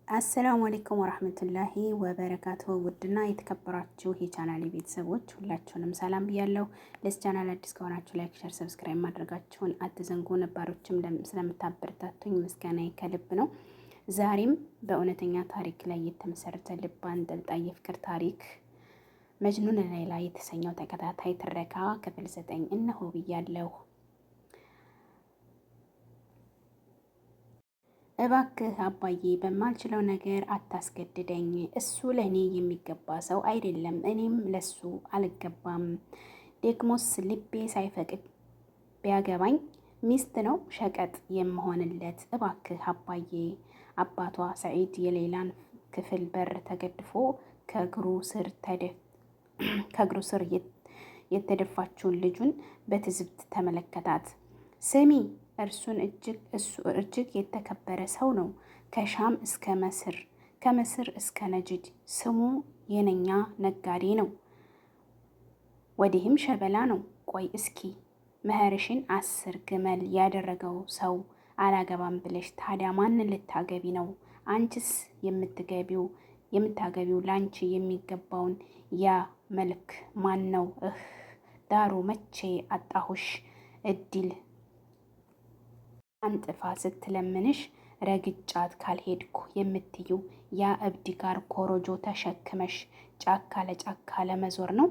አሰላሙ አለይኩም ወራህመቱላሂ ወበረካቱ። ውድና የተከበራችሁ የቻናሌ ቤተሰቦች ሁላችሁንም ሰላም ብያለሁ። ለዚህ ቻናል አዲስ ከሆናችሁ ላይክ፣ ሸር፣ ሰብስክራይብ ማድረጋችሁን አትዘንጉ። ነባሮችም ስለምታበረታቱኝ ምስጋናዬ ከልብ ነው። ዛሬም በእውነተኛ ታሪክ ላይ የተመሰረተ ልብ አንጠልጣይ የፍቅር ታሪክ መጅኑን ሌላ የተሰኘው ተከታታይ ትረካ ክፍል 9 እነሆ ብያለሁ። እባክህ አባዬ በማልችለው ነገር አታስገድደኝ። እሱ ለእኔ የሚገባ ሰው አይደለም፣ እኔም ለሱ አልገባም። ደግሞስ ልቤ ሳይፈቅድ ቢያገባኝ ሚስት ነው ሸቀጥ የምሆንለት። እባክህ አባዬ። አባቷ ሰዒድ የሌላን ክፍል በር ተገድፎ ከእግሩ ስር የተደፋችውን ልጁን በትዝብት ተመለከታት። ስሚ፣ እሱ እጅግ የተከበረ ሰው ነው። ከሻም እስከ መስር፣ ከመስር እስከ ነጅድ ስሙ የነኛ ነጋዴ ነው። ወዲህም ሸበላ ነው። ቆይ እስኪ መህርሽን 10 ግመል ያደረገው ሰው አላገባም ብለሽ ታዲያ ማንን ልታገቢ ነው? አንቺስ የምታገቢው ላንቺ የሚገባውን ያ መልክ ማን ነው? ዳሩ መቼ አጣሁሽ እድል አንጥፋ ስትለምንሽ ረግጫት ካልሄድኩ የምትዩ ያ እብድ ጋር ኮሮጆ ተሸክመሽ ጫካ ለጫካ ለመዞር ነው?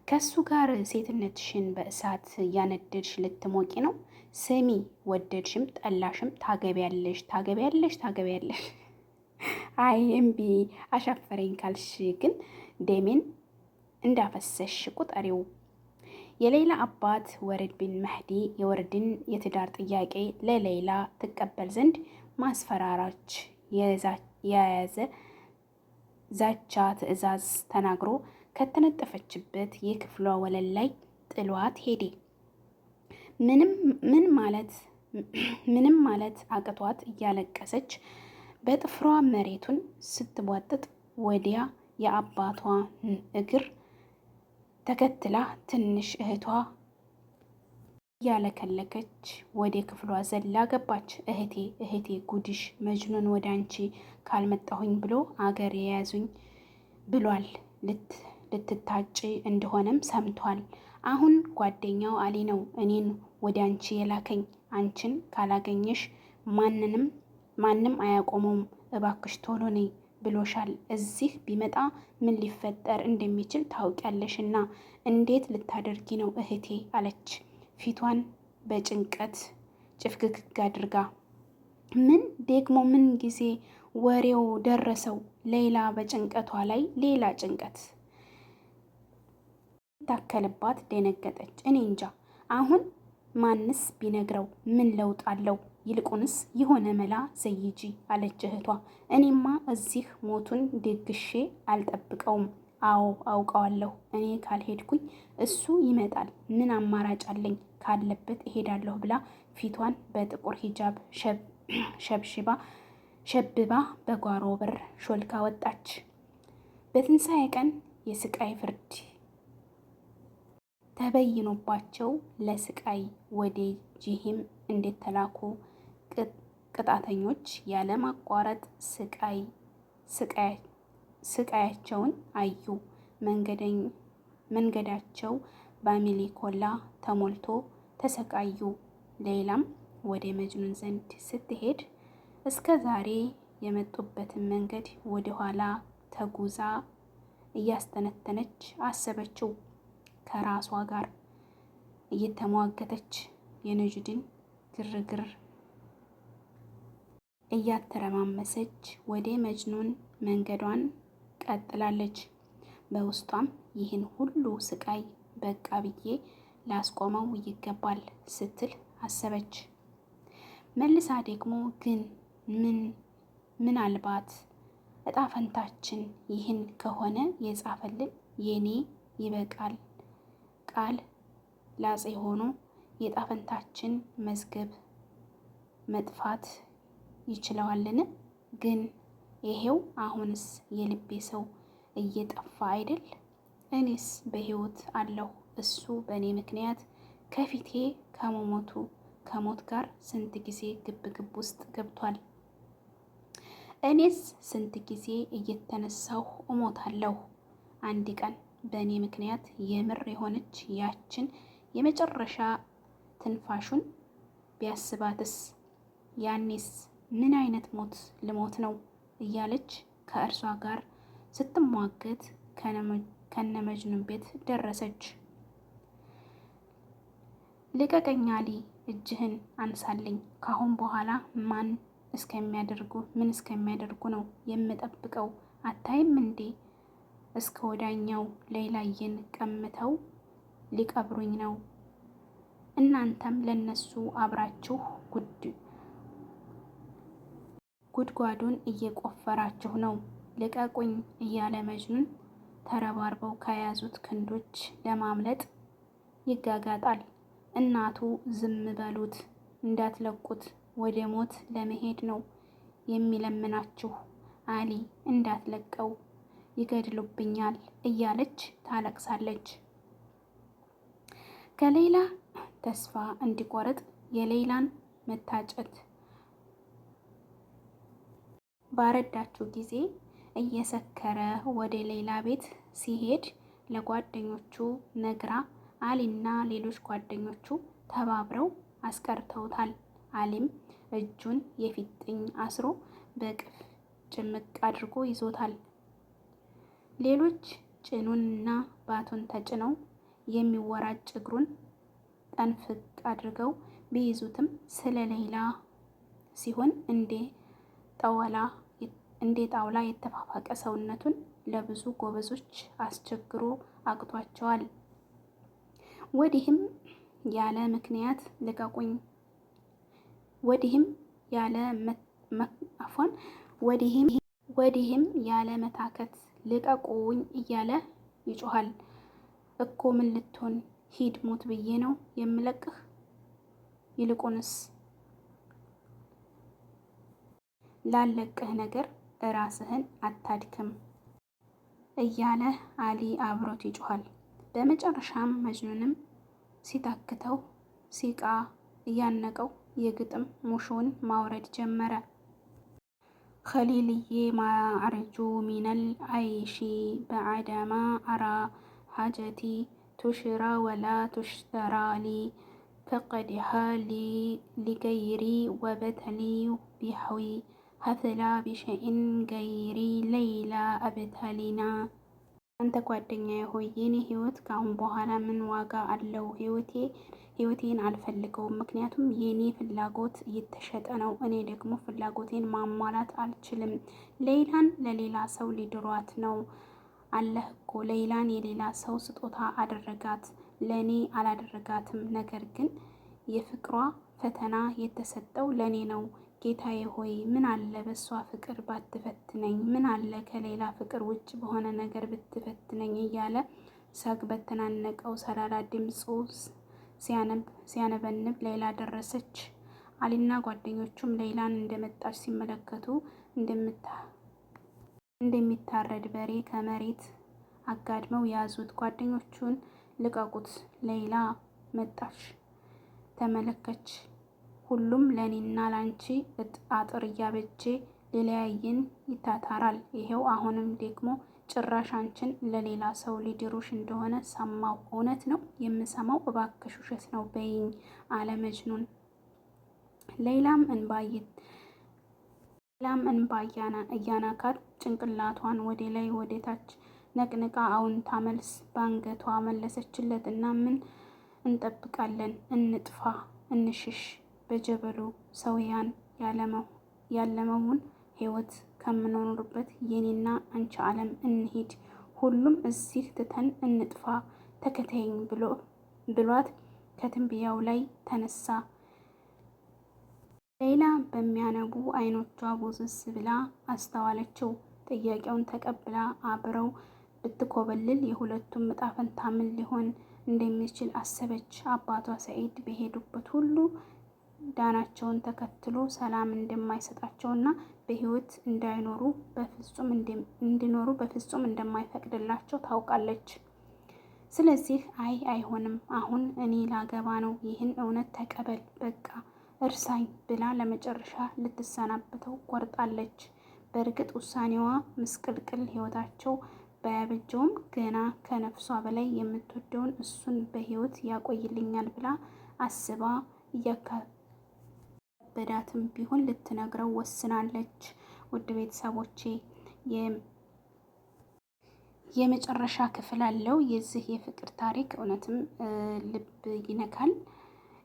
ከሱ ጋር ሴትነትሽን በእሳት እያነደድሽ ልትሞቂ ነው? ስሚ፣ ወደድሽም ጠላሽም ታገቢያለሽ። አይ እምቢ፣ አሻፈረኝ ካልሽ ግን ደሜን እንዳፈሰሽ ቁጠሪው። የሌላ አባት ወርድ ቢን መህዲ የወርድን የትዳር ጥያቄ ለሌላ ትቀበል ዘንድ ማስፈራራች የያዘ ዛቻ ትዕዛዝ ተናግሮ ከተነጠፈችበት የክፍሏ ወለል ላይ ጥሏት ሄዴ። ምንም ማለት አቅቷት እያለቀሰች በጥፍሯ መሬቱን ስትቧጥጥ ወዲያ የአባቷ እግር ተከትላ ትንሽ እህቷ እያለከለከች ወደ ክፍሏ ዘላ ገባች። እህቴ ጉድሽ መጅኑን ወደ አንቺ ካልመጣሁኝ ብሎ አገር የያዙኝ ብሏል። ልትታጭ እንደሆነም ሰምቷል። አሁን ጓደኛው አሊ ነው እኔን ወደ አንቺ የላከኝ። አንቺን ካላገኘሽ ማንም አያቆመውም። እባክሽ ቶሎ ነይ ብሎሻል። እዚህ ቢመጣ ምን ሊፈጠር እንደሚችል ታውቂያለሽና እንዴት ልታደርጊ ነው እህቴ? አለች ፊቷን በጭንቀት ጭፍግግ አድርጋ። ምን ጊዜ ወሬው ደረሰው? ሌላ በጭንቀቷ ላይ ሌላ ጭንቀት ታከልባት ደነገጠች። እኔ እንጃ አሁን ማንስ ቢነግረው ምን ለውጥ አለው? ይልቁንስ የሆነ መላ ዘይጂ አለች እህቷ። እኔማ እዚህ ሞቱን ደግሼ አልጠብቀውም። አዎ አውቀዋለሁ። እኔ ካልሄድኩኝ እሱ ይመጣል። ምን አማራጭ አለኝ? ካለበት እሄዳለሁ ብላ ፊቷን በጥቁር ሂጃብ ሸብባ በጓሮ በር ሾልካ ወጣች። በትንሣኤ ቀን የስቃይ ፍርድ ተበይኖባቸው ለስቃይ ወደ ጂሂም እንደተላኩ ቅጣተኞች ያለማቋረጥ ስቃያቸውን አዩ። መንገዳቸው በአሜሊኮላ ተሞልቶ ተሰቃዩ። ሌላም ወደ መጅኑን ዘንድ ስትሄድ እስከ ዛሬ የመጡበትን መንገድ ወደ ኋላ ተጉዛ እያስተነተነች አሰበችው። ከራሷ ጋር እየተሟገተች የነጅድን ግርግር እያተረማመሰች ወደ መጅኑን መንገዷን ቀጥላለች። በውስጧም ይህን ሁሉ ስቃይ በቃ ብዬ ላስቆመው ይገባል ስትል አሰበች። መልሳ ደግሞ ግን ምናልባት እጣፈንታችን ይህን ከሆነ የጻፈልን የኔ ይበቃል ቃል ላጼ ሆኖ የጣፈንታችን መዝገብ መጥፋት ይችለዋልን? ግን ይሄው አሁንስ የልቤ ሰው እየጠፋ አይደል? እኔስ በህይወት አለሁ። እሱ በእኔ ምክንያት ከፊቴ ከሞት ጋር ስንት ጊዜ ግብ ውስጥ ገብቷል። እኔስ ስንት ጊዜ እየተነሳሁ እሞታለሁ። አንድ ቀን በእኔ ምክንያት የምር የሆነች ያችን የመጨረሻ ትንፋሹን ቢያስባትስ? ያኔስ ምን አይነት ሞት ልሞት ነው እያለች ከእርሷ ጋር ስትሟገት ከነመጅኑን ቤት ደረሰች። ልቀቀኝ አሊ፣ እጅህን አንሳልኝ። ካሁን በኋላ ምን እስከሚያደርጉ ነው የምጠብቀው? አታይም እንዴ? እስከ ወዳኛው ሌላዬን ቀምተው ሊቀብሩኝ ነው። እናንተም ለነሱ አብራችሁ ጉድጓዱን እየቆፈራችሁ ነው። ልቀቁኝ እያለ መጅኑን ተረባርበው ከያዙት ክንዶች ለማምለጥ ይጋጋጣል። እናቱ ዝም በሉት፣ እንዳትለቁት፣ ወደ ሞት ለመሄድ ነው የሚለምናችሁ። አሊ እንዳትለቀው፣ ይገድሉብኛል እያለች ታለቅሳለች። ከሌላ ተስፋ እንዲቆርጥ የሌላን መታጨት ባረዳችው ጊዜ እየሰከረ ወደ ሌላ ቤት ሲሄድ ለጓደኞቹ ነግራ አሊና ሌሎች ጓደኞቹ ተባብረው አስቀርተውታል። አሊም እጁን የፊጥኝ አስሮ በቅፍ ጭምቅ አድርጎ ይዞታል። ሌሎች ጭኑንና ባቱን ተጭነው የሚወራጭ እግሩን ጠንፍቅ አድርገው ቢይዙትም ስለ ሌላ ሲሆን እንደ ጣውላ የተፋፋቀ ሰውነቱን ለብዙ ጎበዞች አስቸግሮ አቅቷቸዋል። ወዲህም ያለ ምክንያት ልቀቁኝ፣ ወዲህም ያለ መታከት ልቀቁኝ እያለ ይጮሃል። እኮ ምን ልትሆን? ሂድ ሞት ብዬ ነው የምለቅህ? ይልቁንስ ላለቅህ ነገር ራስህን አታድክም እያለ አሊ አብሮት ይጮሃል። በመጨረሻም መጅኑንም ሲታክተው ሲቃ እያነቀው የግጥም ሙሾውን ማውረድ ጀመረ። ኸሊልዬ ማዕረጁ ሚነል አይሺ በዐደማ አራ ሀጀቲ ቱሽራ ወላ ቱሽተራ ሊ ፈቀድሃ ሊገይሪ ወበተሊ ቢሐዊ ሀፍላ ቢሸኢን ገይሪ ሌይላ አብተሊና። አንተ ጓደኛዬ ሆይ የኔ ህይወት ከአሁን በኋላ ምን ዋጋ አለው? ህይወቴን አልፈልገውም። ምክንያቱም የኔ ፍላጎት እየተሸጠ ነው። እኔ ደግሞ ፍላጎቴን ማሟላት አልችልም። ሌይላን ለሌላ ሰው ሊድሯት ነው። አለህ እኮ ሌይላን የሌላ ሰው ስጦታ አደረጋት፣ ለእኔ አላደረጋትም። ነገር ግን የፍቅሯ ፈተና የተሰጠው ለእኔ ነው። ጌታዬ ሆይ ምን አለ በሷ ፍቅር ባትፈትነኝ፣ ምን አለ ከሌላ ፍቅር ውጭ በሆነ ነገር ብትፈትነኝ እያለ ሳግ በተናነቀው ሰላላ ድምፁ ሲያነበንብ ሌላ ደረሰች። አሊና ጓደኞቹም ሌላን እንደመጣች ሲመለከቱ እንደሚታረድ በሬ ከመሬት አጋድመው ያዙት። ጓደኞቹን ልቀቁት፣ ሌላ መጣች፣ ተመለከች። ሁሉም ለኔና ላንቺ አጥር እያበጀ ሊለያየን ይታታራል። ይሄው አሁንም ደግሞ ጭራሽ አንቺን ለሌላ ሰው ሊድሩሽ እንደሆነ ሰማው። እውነት ነው የምሰማው? እባክሽ ውሸት ነው በይኝ አለ መጅኑን። ሌላም እንባ እያናካት ጭንቅላቷን ወደ ላይ ወደ ታች ነቅንቃ አዎንታ መልስ በአንገቷ መለሰችለት እና ምን እንጠብቃለን? እንጥፋ፣ እንሽሽ በጀበሉ ሰውያን ያለመውን ህይወት ከምንኖርበት የኔና አንቺ ዓለም እንሂድ። ሁሉም እዚህ ትተን እንጥፋ፣ ተከተይኝ ብሏት ከትንብያው ላይ ተነሳ። ሌላ በሚያነቡ አይኖቿ ቦዘዝ ብላ አስተዋለችው። ጥያቄውን ተቀብላ አብረው ብትኮበልል የሁለቱም ዕጣ ፈንታ ምን ሊሆን እንደሚችል አሰበች። አባቷ ሰኢድ በሄዱበት ሁሉ ዳናቸውን ተከትሎ ሰላም እንደማይሰጣቸውና በህይወት እንዲኖሩ በፍጹም እንደማይፈቅድላቸው ታውቃለች። ስለዚህ አይሆንም፣ አሁን እኔ ላገባ ነው፣ ይህን እውነት ተቀበል፣ በቃ እርሳኝ ብላ ለመጨረሻ ልትሰናበተው ቆርጣለች። በእርግጥ ውሳኔዋ ምስቅልቅል ህይወታቸው ባያበጀውም ገና ከነፍሷ በላይ የምትወደውን እሱን በህይወት ያቆይልኛል ብላ አስባ እያካበዳትም ቢሆን ልትነግረው ወስናለች። ውድ ቤተሰቦቼ የመጨረሻ ክፍል አለው የዚህ የፍቅር ታሪክ። እውነትም ልብ ይነካል።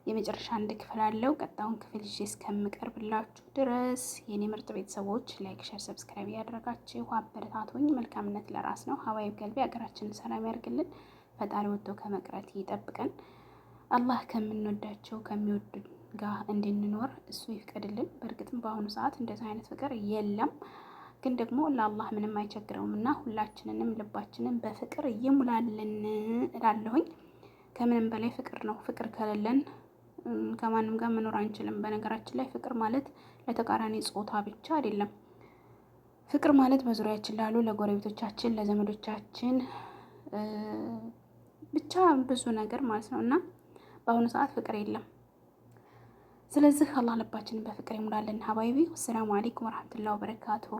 የመጨረሻ አንድ ክፍል አለው። ቀጣዩን ክፍል ይዤ እስከምቀርብላችሁ ድረስ የኔ ምርጥ ቤተሰቦች ላይክ፣ ሸር፣ ሰብስክራይብ ያደረጋችሁ አበረታቱኝ። መልካምነት ለራስ ነው። ሀዋይ ገልቢ ሀገራችንን ሰላም ያርግልን። ፈጣሪ ወጥቶ ከመቅረት ይጠብቀን። አላህ ከምንወዳቸው ከሚወዱን ጋር እንድንኖር እሱ ይፍቀድልን። በእርግጥም በአሁኑ ሰዓት እንደዚህ አይነት ፍቅር የለም፣ ግን ደግሞ ለአላህ ምንም አይቸግረውም እና ሁላችንንም ልባችንን በፍቅር ይሙላልን እላለሁኝ። ከምንም በላይ ፍቅር ነው። ፍቅር ከሌለን ከማንም ጋር መኖር አንችልም። በነገራችን ላይ ፍቅር ማለት ለተቃራኒ ጾታ ብቻ አይደለም። ፍቅር ማለት በዙሪያችን ላሉ ለጎረቤቶቻችን፣ ለዘመዶቻችን ብቻ ብዙ ነገር ማለት ነው እና በአሁኑ ሰዓት ፍቅር የለም። ስለዚህ አላህ ልባችንን በፍቅር ይሙላልን። ሀባይቢ ወሰላሙ አለይኩም ወረህመቱላሂ ወበረካቱሁ።